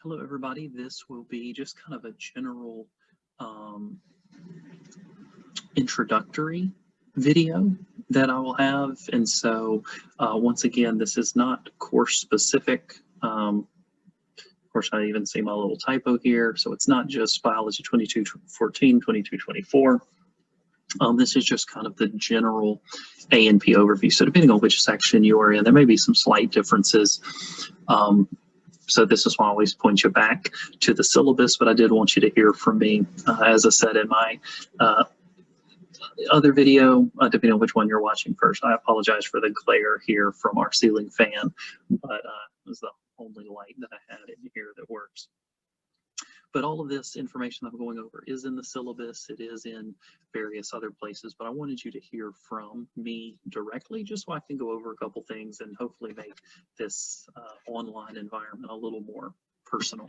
Hello, everybody. This will be just kind of a general introductory video that I will have. And so once again, this is not course specific. Of course, I even see my little typo here. So it's not just biology 2214, 2224. This is just kind of the general A&P overview. So depending on which section you are in, there may be some slight differences. So this is why I always point you back to the syllabus, but I did want you to hear from me. As I said in my other video, depending on which one you're watching first, I apologize for the glare here from our ceiling fan, but it was the only light that I had in here that works. But all of this information I'm going over is in the syllabus. It is in various other places, but I wanted you to hear from me directly just so I can go over a couple things and hopefully make this online environment a little more personal.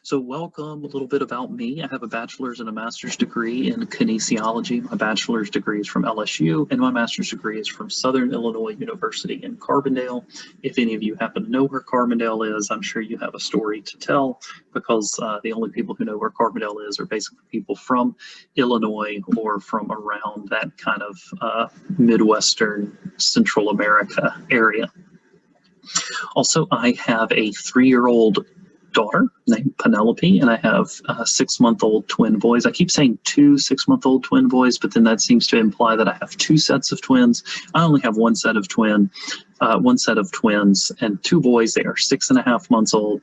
So welcome, a little bit about me. I have a bachelor's and a master's degree in kinesiology. My bachelor's degree is from LSU and my master's degree is from Southern Illinois University in Carbondale. If any of you happen to know where Carbondale is, I'm sure you have a story to tell because the only people who know where Carbondale is are basically people from Illinois or from around that kind of Midwestern Central America area. Also, I have a 3-year-old daughter named Penelope, and I have 6-month-old twin boys. I keep saying 2 6-month-old twin boys, but then that seems to imply that I have 2 sets of twins. I only have one set of twins and 2 boys. They are 6.5 months old,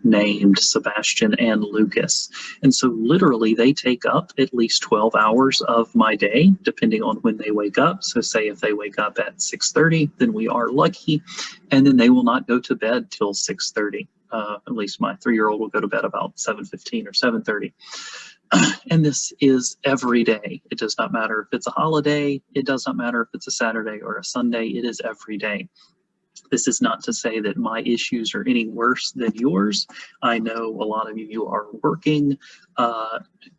named Sebastian and Lucas. And so literally they take up at least 12 hours of my day, depending on when they wake up. So say if they wake up at 6:30, then we are lucky, and then they will not go to bed till 6:30. At least my 3-year-old will go to bed about 7:15 or 7:30. And this is every day. It does not matter if it's a holiday. It does not matter if it's a Saturday or a Sunday. It is every day. This is not to say that my issues are any worse than yours. I know a lot of you are working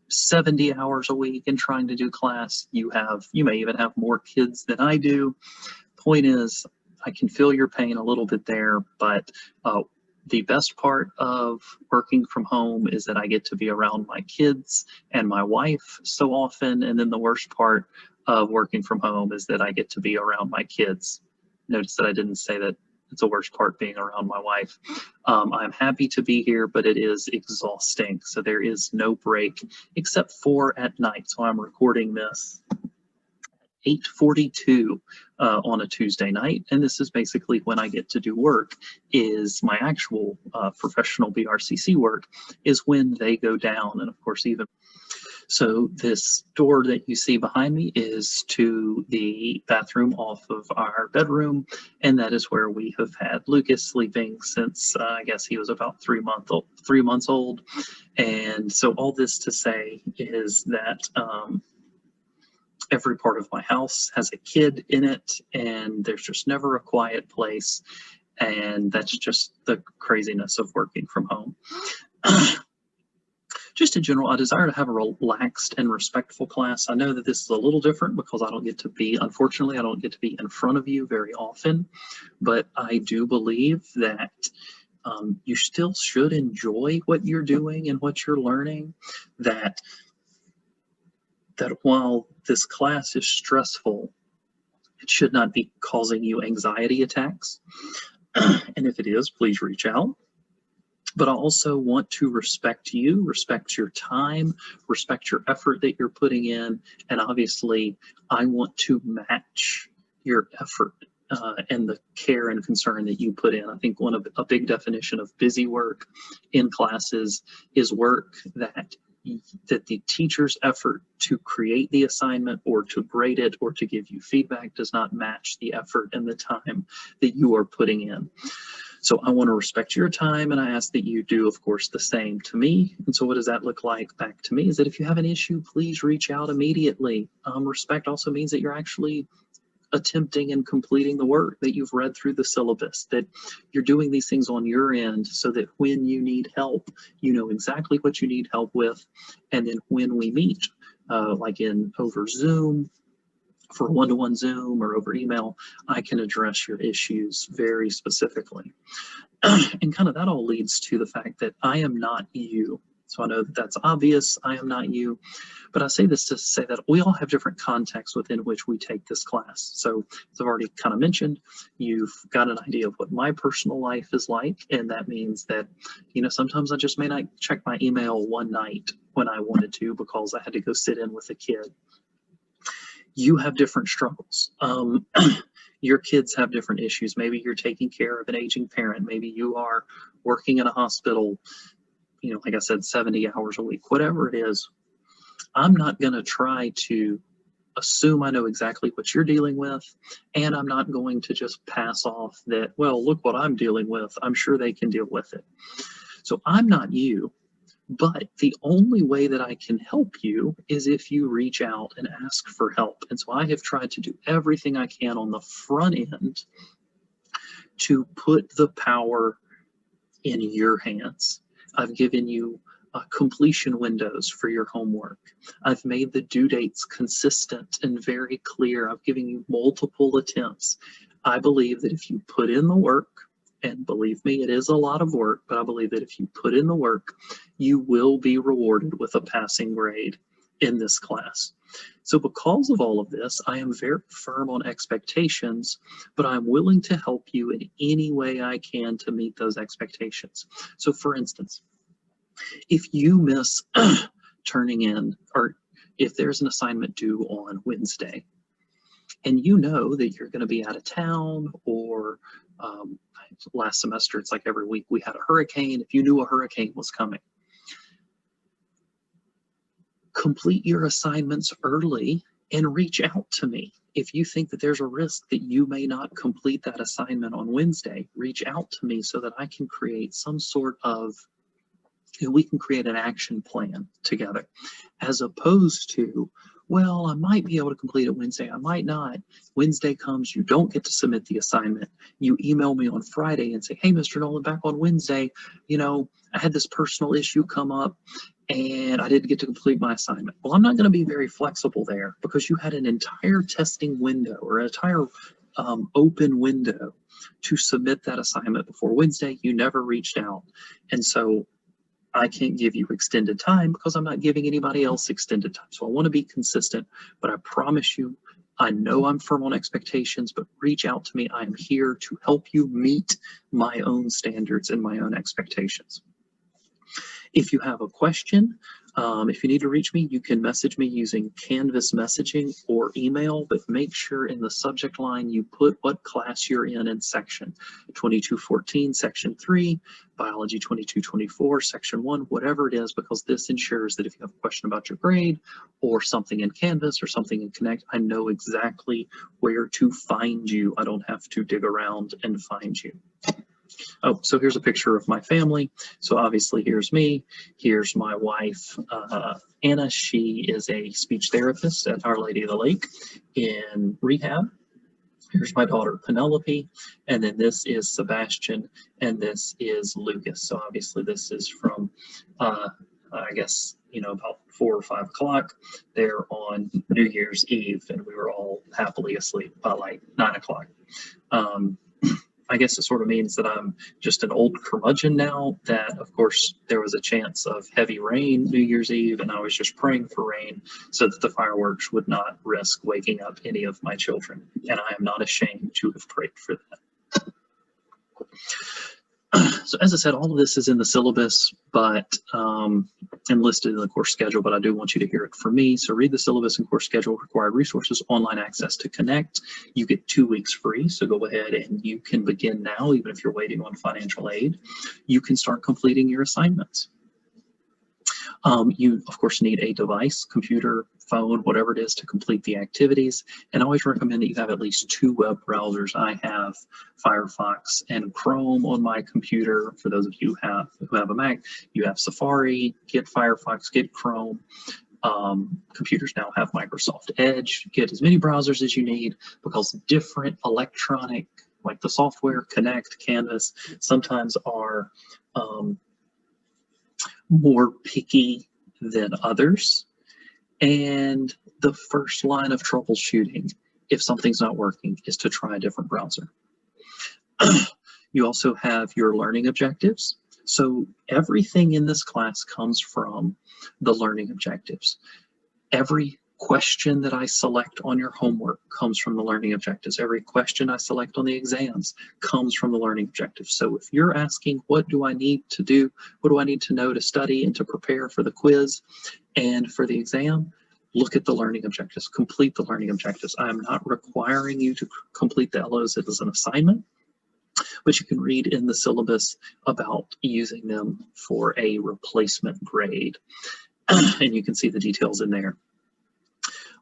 70 hours a week and trying to do class. You may even have more kids than I do. Point is, I can feel your pain a little bit there, but the best part of working from home is that I get to be around my kids and my wife so often. And then the worst part of working from home is that I get to be around my kids. Notice that I didn't say that it's the worst part being around my wife. I'm happy to be here, but it is exhausting. So there is no break except for at night. So I'm recording this 8:42 on a Tuesday night, and this is basically when I get to do work. Is my actual professional BRCC work is when they go down, and of course even so this door that you see behind me is to the bathroom off of our bedroom, and that is where we have had Lucas sleeping since I guess he was about 3 months old. And so all this to say is that every part of my house has a kid in it, and there's just never a quiet place. And that's just the craziness of working from home. Just in general, I desire to have a relaxed and respectful class. I know that this is a little different because unfortunately, I don't get to be in front of you very often, but I do believe that you still should enjoy what you're doing and what you're learning, that while this class is stressful, it should not be causing you anxiety attacks. And if it is, please reach out. But I also want to respect you, respect your time, respect your effort that you're putting in. And obviously, I want to match your effort and the care and concern that you put in. I think a big definition of busy work in classes is work that the teacher's effort to create the assignment or to grade it or to give you feedback does not match the effort and the time that you are putting in. So I want to respect your time, and I ask that you do, of course, the same to me. And so what does that look like back to me is that if you have an issue, please reach out immediately. Respect also means that you're actually attempting and completing the work, that you've read through the syllabus, that you're doing these things on your end so that when you need help, you know exactly what you need help with. And then when we meet, like over Zoom for a one-to-one Zoom or over email, I can address your issues very specifically. And kind of that all leads to the fact that I am not you. So I know that that's obvious, I am not you, but I say this to say that we all have different contexts within which we take this class. So as I've already kind of mentioned, you've got an idea of what my personal life is like, and that means that, you know, sometimes I just may not check my email one night when I wanted to because I had to go sit in with a kid. You have different struggles. Your kids have different issues. Maybe you're taking care of an aging parent. Maybe you are working in a hospital, you know, like I said, 70 hours a week, whatever it is. I'm not going to try to assume I know exactly what you're dealing with, and I'm not going to just pass off that, well, look what I'm dealing with. I'm sure they can deal with it. So I'm not you, but the only way that I can help you is if you reach out and ask for help. And so I have tried to do everything I can on the front end to put the power in your hands. I've given you completion windows for your homework. I've made the due dates consistent and very clear. I've given you multiple attempts. I believe that if you put in the work, and believe me, it is a lot of work, but I believe that if you put in the work, you will be rewarded with a passing grade in this class. So because of all of this, I am very firm on expectations, but I'm willing to help you in any way I can to meet those expectations. So for instance, if you miss turning in, or if there's an assignment due on Wednesday, and you know that you're going to be out of town, or last semester, it's like every week we had a hurricane. If you knew a hurricane was coming, complete your assignments early and reach out to me. If you think that there's a risk that you may not complete that assignment on Wednesday, reach out to me so that I can create some sort of, we can create an action plan together, as opposed to, well, I might be able to complete it Wednesday, I might not. Wednesday comes, you don't get to submit the assignment. You email me on Friday and say, hey, Mr. Nolan, back on Wednesday, you know, I had this personal issue come up and I didn't get to complete my assignment. Well, I'm not going to be very flexible there because you had an entire testing window or an entire open window to submit that assignment before Wednesday. You never reached out. And so I can't give you extended time because I'm not giving anybody else extended time. So I want to be consistent, but I promise you, I know I'm firm on expectations, but reach out to me. I am here to help you meet my own standards and my own expectations. If you have a question, if you need to reach me, you can message me using Canvas messaging or email, but make sure in the subject line you put what class you're in section. 2214, section 3, biology 2224, section 1, whatever it is, because this ensures that if you have a question about your grade or something in Canvas or something in Connect, I know exactly where to find you. I don't have to dig around and find you. Oh, so here's a picture of my family. So obviously here's me, here's my wife, Anna. She is a speech therapist at Our Lady of the Lake in rehab. Here's my daughter, Penelope, and then this is Sebastian, and this is Lucas. So obviously this is from, I guess, you know, about 4 or 5 o'clock there on New Year's Eve, and we were all happily asleep by like 9 o'clock. I guess it sort of means that I'm just an old curmudgeon now, that of course there was a chance of heavy rain New Year's Eve, and I was just praying for rain so that the fireworks would not risk waking up any of my children. And I am not ashamed to have prayed for that. So as I said, all of this is in the syllabus, but and listed in the course schedule, but I do want you to hear it from me. So read the syllabus and course schedule, required resources, online access to Connect. You get 2 weeks free, so go ahead and you can begin now, even if you're waiting on financial aid. You can start completing your assignments. You, of course, need a device, computer, phone, whatever it is, to complete the activities. And I always recommend that you have at least 2 web browsers. I have Firefox and Chrome on my computer. For those of you who have a Mac, you have Safari, get Firefox, get Chrome. Computers now have Microsoft Edge. Get as many browsers as you need, because different electronic, like the software, Connect, Canvas, sometimes are more picky than others. And the first line of troubleshooting if something's not working, is to try a different browser. You also have your learning objectives. So everything in this class comes from the learning objectives. Every question that I select on your homework comes from the learning objectives. Every question I select on the exams comes from the learning objectives. So if you're asking, what do I need to do? What do I need to know to study and to prepare for the quiz and for the exam? Look at the learning objectives, complete the learning objectives. I am not requiring you to complete the LOs as an assignment, but you can read in the syllabus about using them for a replacement grade. And you can see the details in there.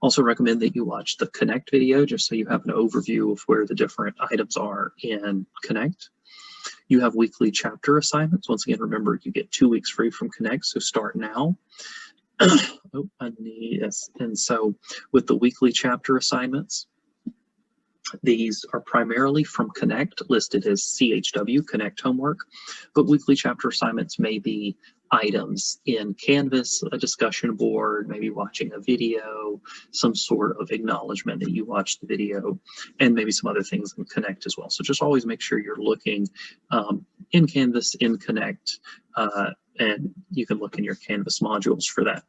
Also recommend that you watch the Connect video just so you have an overview of where the different items are in Connect. You have weekly chapter assignments. Once again, remember you get 2 weeks free from Connect, so start now. And so with the weekly chapter assignments, these are primarily from Connect, listed as CHW, Connect homework, but weekly chapter assignments may be items in Canvas, a discussion board, maybe watching a video, some sort of acknowledgement that you watched the video, and maybe some other things in Connect as well. So just always make sure you're looking in Canvas, in Connect, and you can look in your Canvas modules for that.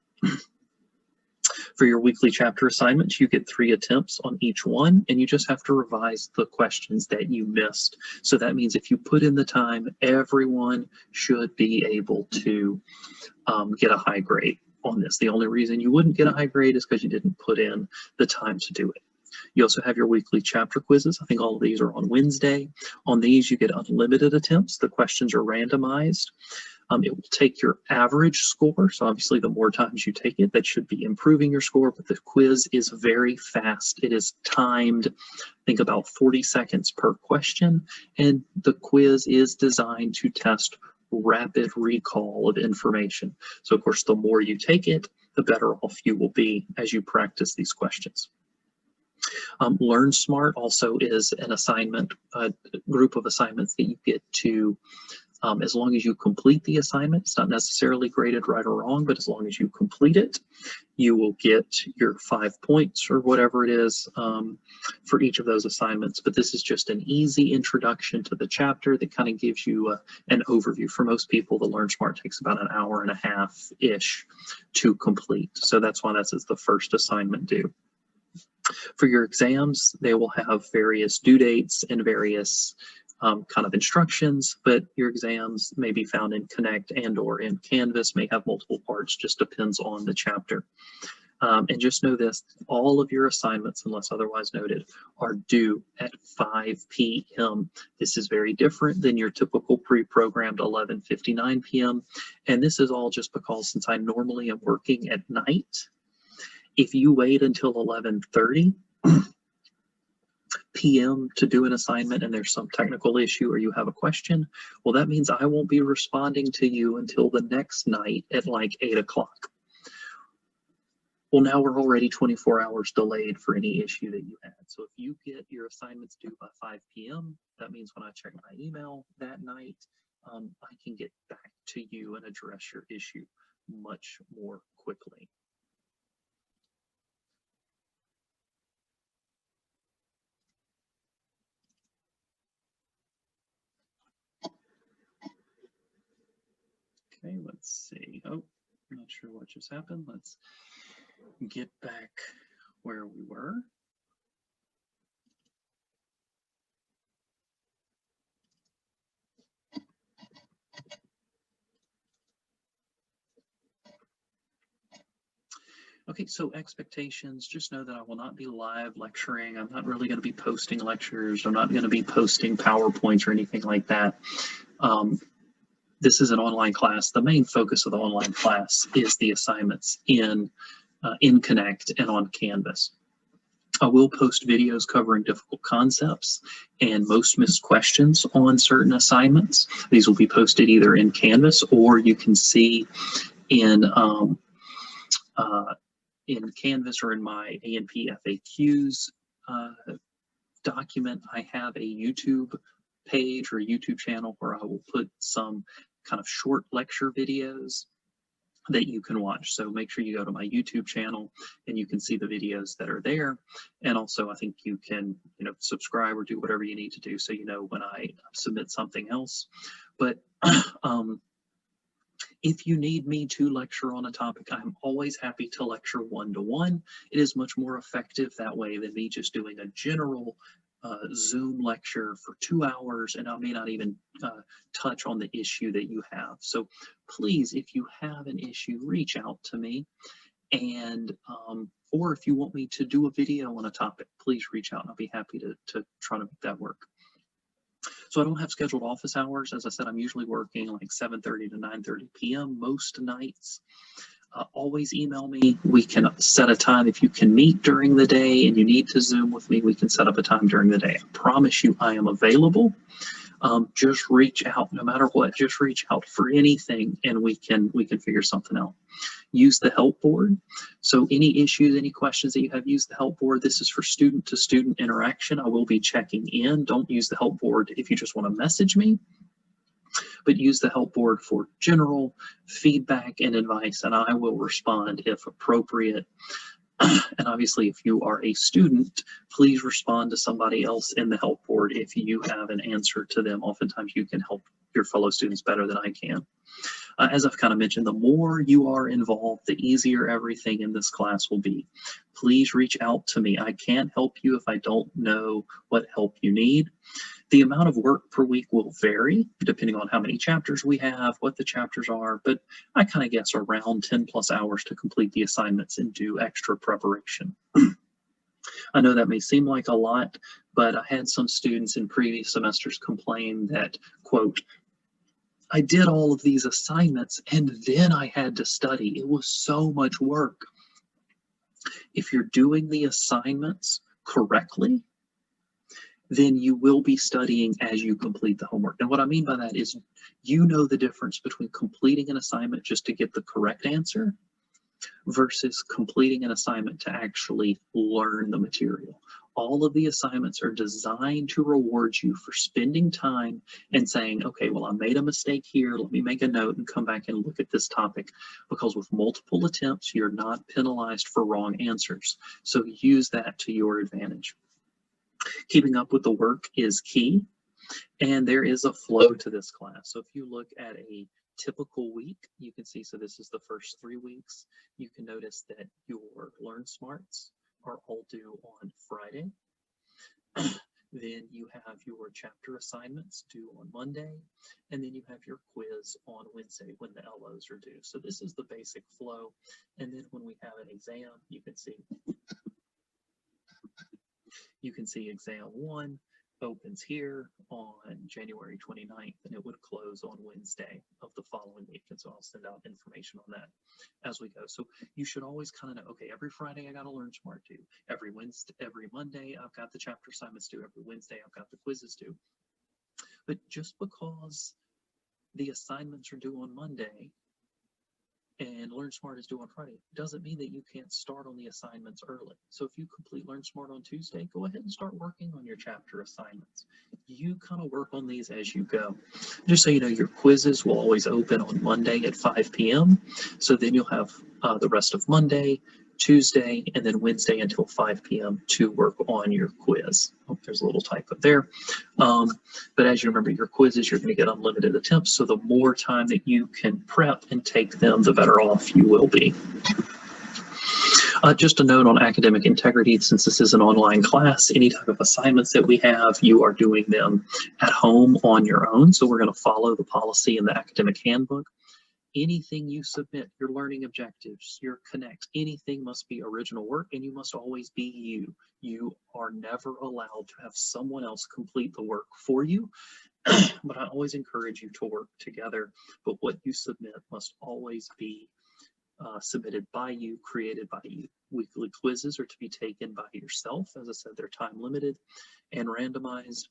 For your weekly chapter assignments, you get 3 attempts on each one, and you just have to revise the questions that you missed. So that means if you put in the time, everyone should be able to get a high grade on this. The only reason you wouldn't get a high grade is because you didn't put in the time to do it. You also have your weekly chapter quizzes. I think all of these are on Wednesday. On these, you get unlimited attempts. The questions are randomized. It will take your average score. So obviously the more times you take it, that should be improving your score, but the quiz is very fast. It is timed, I think about 40 seconds per question. And the quiz is designed to test rapid recall of information. So of course, the more you take it, the better off you will be as you practice these questions. Learn Smart also is an assignment, a group of assignments that you get to as long as you complete the assignment. It's not necessarily graded right or wrong, but as long as you complete it, you will get your 5 points or whatever it is for each of those assignments. But this is just an easy introduction to the chapter that kind of gives you an overview. For most people, the Learn Smart takes about an hour and a half-ish to complete. So that's why that's the first assignment due. For your exams, they will have various due dates and various kind of instructions, but your exams may be found in Connect and or in Canvas, may have multiple parts, just depends on the chapter. And just know this, all of your assignments, unless otherwise noted, are due at 5 p.m. This is very different than your typical pre-programmed 11:59 p.m. And this is all just because since I normally am working at night, if you wait until 11:30 p.m. to do an assignment and there's some technical issue or you have a question, well, that means I won't be responding to you until the next night at like 8 o'clock. Well, now we're already 24 hours delayed for any issue that you had. So if you get your assignments due by 5 p.m., that means when I check my email that night, I can get back to you and address your issue much more quickly. Okay, let's see. Oh, I'm not sure what just happened. Let's get back where we were. Okay, so expectations, just know that I will not be live lecturing. I'm not really going to be posting lectures. I'm not going to be posting PowerPoints or anything like that. This is an online class. The main focus of the online class is the assignments in Connect and on Canvas. I will post videos covering difficult concepts and most missed questions on certain assignments. These will be posted either in Canvas or you can see in Canvas or in my A&P FAQs document. I have a YouTube page or a YouTube channel where I will put some kind of short lecture videos that you can watch. So make sure you go to my YouTube channel and you can see the videos that are there. And also I think you can, subscribe or do whatever you need to do so you know when I submit something else. But if you need me to lecture on a topic, I'm always happy to lecture one-to-one. It is much more effective that way than me just doing a general Zoom lecture for 2 hours, and I may not even touch on the issue that you have. So please, if you have an issue, reach out to me. And or if you want me to do a video on a topic, please reach out and I'll be happy to try to make that work. So I don't have scheduled office hours. As I said, I'm usually working like 7:30 to 9:30 p.m. most nights. Always email me. We can set a time. If you can meet during the day and you need to Zoom with me, we can set up a time during the day. I promise you I am available. Just reach out, no matter what, just reach out for anything and we can figure something out. Use the help board. So any issues, any questions that you have, use the help board. This is for student to student interaction. I will be checking in. Don't use the help board if you just want to message me, but use the help board for general feedback and advice, and I will respond if appropriate. And obviously, if you are a student, please respond to somebody else in the help board if you have an answer to them. Oftentimes, you can help your fellow students better than I can. As I've kind of mentioned, the more you are involved, the easier everything in this class will be. Please reach out to me. I can't help you if I don't know what help you need. The amount of work per week will vary depending on how many chapters we have, what the chapters are, but I kind of guess around 10 plus hours to complete the assignments and do extra preparation. I know that may seem like a lot, but I had some students in previous semesters complain that, quote, I did all of these assignments and then I had to study. It was so much work. If you're doing the assignments correctly, then you will be studying as you complete the homework. And what I mean by that is you know the difference between completing an assignment just to get the correct answer versus completing an assignment to actually learn the material. All of the assignments are designed to reward you for spending time and saying, okay, well, I made a mistake here. Let me make a note and come back and look at this topic, because with multiple attempts, you're not penalized for wrong answers. So use that to your advantage. Keeping up with the work is key, and there is a flow to this class. So if you look at a typical week, you can see, so this is the first 3 weeks. You can notice that your Learn Smarts are all due on Friday. Then you have your chapter assignments due on Monday, and then you have your quiz on Wednesday when the LOs are due. So this is the basic flow. And then when we have an exam, you can see exam 1 opens here on January 29th, and it would close on Wednesday of the following week. And so I'll send out information on that as we go. So you should always kind of know, okay, every Friday I got to Learn Smart due. Every Monday I've got the chapter assignments due. Every Wednesday I've got the quizzes due. But just because the assignments are due on Monday and Learn Smart is due on Friday doesn't mean that you can't start on the assignments early. So if you complete Learn Smart on Tuesday, go ahead and start working on your chapter assignments. You kind of work on these as you go. Just so you know, your quizzes will always open on Monday at 5 p.m. So then you'll have the rest of Monday, Tuesday, and then Wednesday until 5 p.m. to work on your quiz. Oh, there's a little typo there. But as you remember, your quizzes, you're going to get unlimited attempts. So the more time that you can prep and take them, the better off you will be. Just a note on academic integrity, since this is an online class, any type of assignments that we have, you are doing them at home on your own. So we're going to follow the policy in the academic handbook. Anything you submit, your learning objectives, your connect, anything must be original work, and you must always be you. You are never allowed to have someone else complete the work for you, but I always encourage you to work together. But what you submit must always be submitted by you, created by you. Weekly quizzes are to be taken by yourself. As I said, they're time limited and randomized.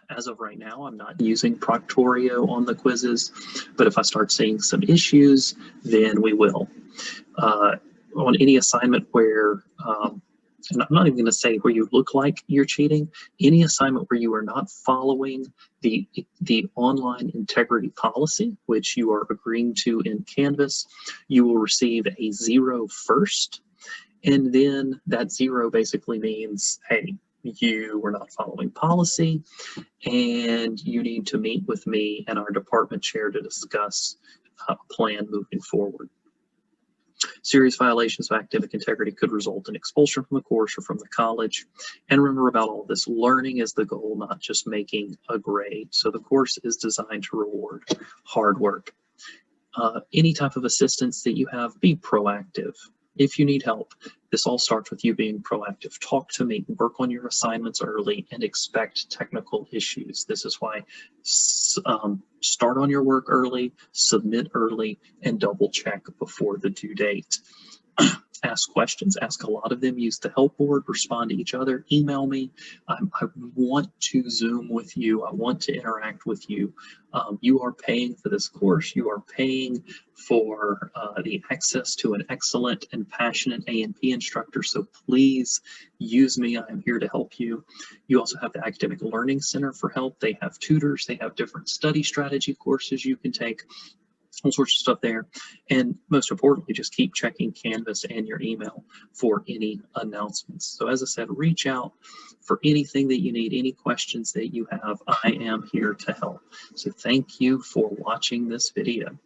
As of right now, I'm not using Proctorio on the quizzes, but if I start seeing some issues, then we will. On any assignment where and I'm not even going to say where you look like you're cheating, any assignment where you are not following the online integrity policy, which you are agreeing to in Canvas, you will receive a 0 first. And then that 0 basically means, hey, you were not following policy and you need to meet with me and our department chair to discuss a plan moving forward. Serious violations of academic integrity could result in expulsion from the course or from the college. And remember about all this, learning is the goal, not just making a grade. So the course is designed to reward hard work. Any type of assistance that you have, be proactive. If you need help, this all starts with you being proactive. Talk to me, work on your assignments early, and expect technical issues. This is why start on your work early, submit early, and double check before the due date. Ask questions, ask a lot of them, use the help board, respond to each other, email me. I want to Zoom with you. I want to interact with you. You are paying for this course. You are paying for the access to an excellent and passionate A&P instructor. So please use me. I'm here to help you. You also have the Academic Learning Center for help. They have tutors. They have different study strategy courses you can take. All sorts of stuff there. And most importantly, just keep checking Canvas and your email for any announcements. So as I said, reach out for anything that you need, any questions that you have. I am here to help. So thank you for watching this video.